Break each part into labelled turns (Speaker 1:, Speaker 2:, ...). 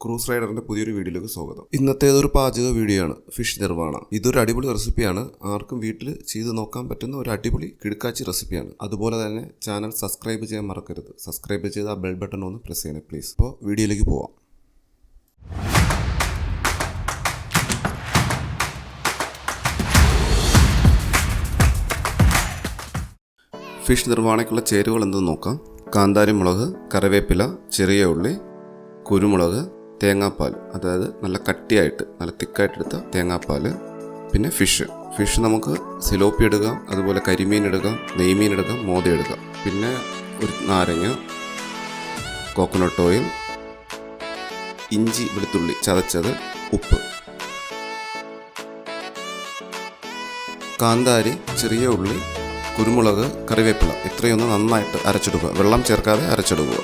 Speaker 1: Cruise റൈഡറിന്റെ പുതിയൊരു വീഡിയോയിലേക്ക് സ്വാഗതം. ഇന്നത്തേതൊരു പാചക വീഡിയോ ആണ്. ഫിഷ് നിർവാണ. ഇതൊരു അടിപൊളി റെസിപ്പിയാണ്. ആർക്കും വീട്ടിൽ ചെയ്ത് നോക്കാൻ പറ്റുന്ന ഒരു അടിപൊളി കിടുക്കാച്ചി റെസിപ്പിയാണ്. അതുപോലെ തന്നെ ചാനൽ സബ്സ്ക്രൈബ് ചെയ്യാൻ മറക്കരുത്. സബ്സ്ക്രൈബ് ചെയ്ത് ആ ബെൽ ബട്ടൺ ഒന്ന് പ്രസ് ചെയ്യണേ പ്ലീസ്. അപ്പോൾ വീഡിയോയിലേക്ക് പോവാം. ഫിഷ് നിർവാണയ്ക്കുള്ള ചേരുവകൾ എന്തെന്ന് നോക്കാം. കാന്താരി മുളക്, കറിവേപ്പില, ചെറിയ ഉള്ളി, കുരുമുളക്, തേങ്ങാപ്പാൽ, അതായത് നല്ല കട്ടിയായിട്ട് നല്ല തിക്കായിട്ടെടുത്ത തേങ്ങാപ്പാൽ, പിന്നെ ഫിഷ് നമുക്ക് സിലോപ്പി എടുക്കാം, അതുപോലെ കരിമീൻ എടുക്കാം, നെയ്മീൻ എടുക്കാം, മോദ എടുക്കാം, പിന്നെ ഒരു നാരങ്ങ, കോക്കനട്ട് ഓയിൽ, ഇഞ്ചി വെളുത്തുള്ളി ചതച്ചത്, ഉപ്പ്. കാന്താരി, ചെറിയ ഉള്ളി, കുരുമുളക്, കറിവേപ്പില ഇത്രയൊന്ന് നന്നായിട്ട് അരച്ചെടുക്കുക. വെള്ളം ചേർക്കാതെ അരച്ചെടുക്കുക.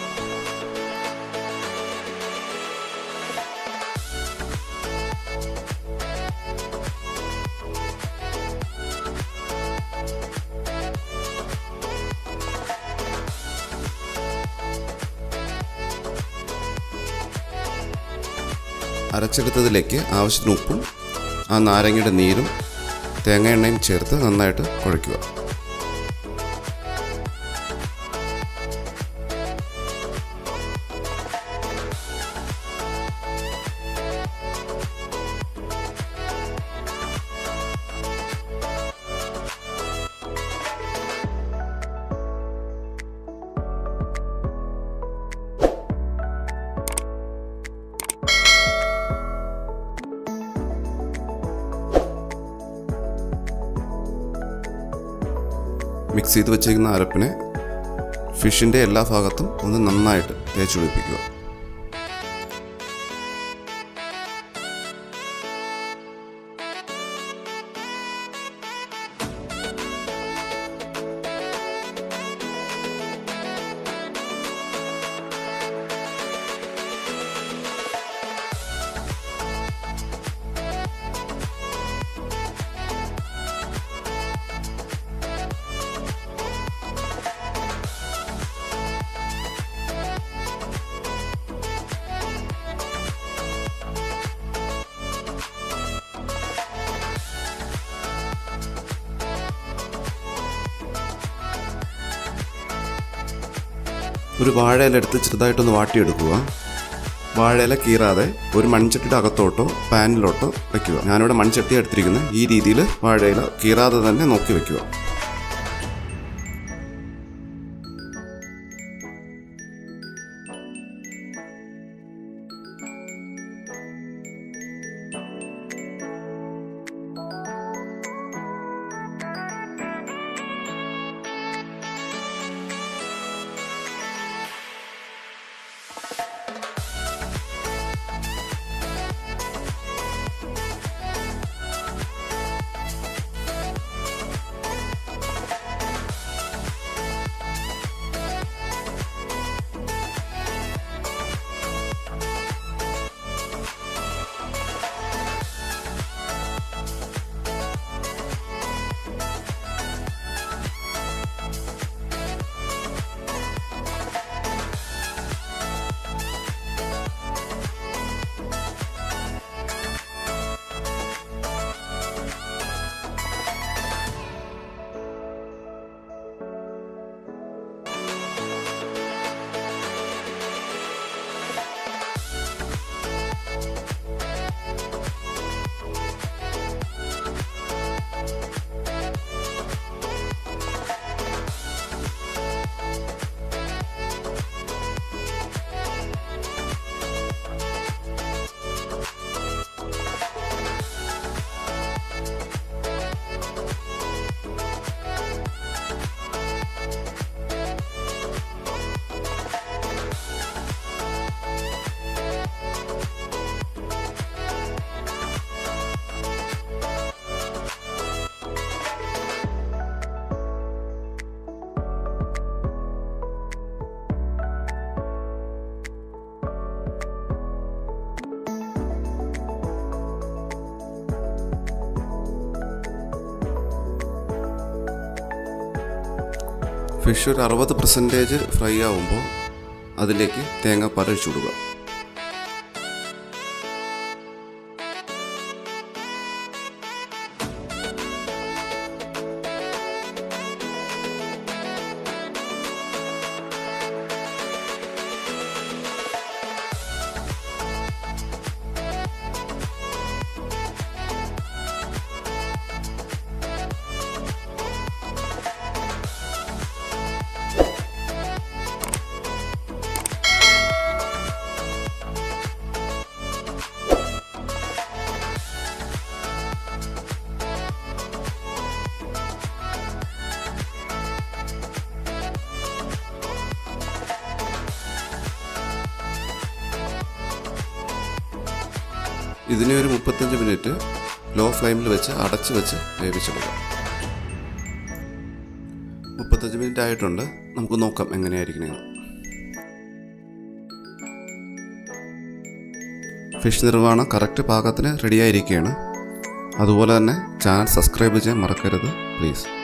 Speaker 1: അരച്ചെടുത്തതിലേക്ക് ആവശ്യത്തിന് ഉപ്പും ആ നാരങ്ങയുടെ നീരും തേങ്ങ എണ്ണയും ചേർത്ത് നന്നായിട്ട് കുഴയ്ക്കുക. മിക്സ് ചെയ്ത് വെച്ചിരിക്കുന്ന അരപ്പിനെ ഫിഷിൻ്റെ എല്ലാ ഭാഗത്തും ഒന്ന് നന്നായിട്ട് തേച്ച് പിടിപ്പിക്കുക. ഒരു വാഴയില എടുത്ത് ചെറുതായിട്ടൊന്ന് വാട്ടിയെടുക്കുക. വാഴയില കീറാതെ ഒരു മൺചട്ടിയുടെ അകത്തോട്ടോ പാനിലോട്ടോ വയ്ക്കുക. ഞാനിവിടെ മൺചട്ടി എടുത്തിരിക്കുന്നത്. ഈ രീതിയിൽ വാഴയില കീറാതെ തന്നെ നോക്കി വയ്ക്കുക. ഫിഷ് ഒരു 60% ഫ്രൈ ആവുമ്പോൾ അതിലേക്ക് തേങ്ങാപ്പാൽ ഒഴിച്ചു കൊടുക്കുക. ഇതിനെ ഒരു 35 മിനിറ്റ് ലോ ഫ്ലെയിമിൽ വെച്ച് അടച്ച് വെച്ച് വേവിച്ചെടുക്കാം. 35 മിനിറ്റ് ആയിട്ടുണ്ട്. നമുക്ക് നോക്കാം എങ്ങനെയായിരിക്കണമെന്ന്. ഫിഷ് നിർവാണ കറക്റ്റ് പാകത്തിന് റെഡിയായിരിക്കുകയാണ്. അതുപോലെ തന്നെ ചാനൽ സബ്സ്ക്രൈബ് ചെയ്യാൻ മറക്കരുത് പ്ലീസ്.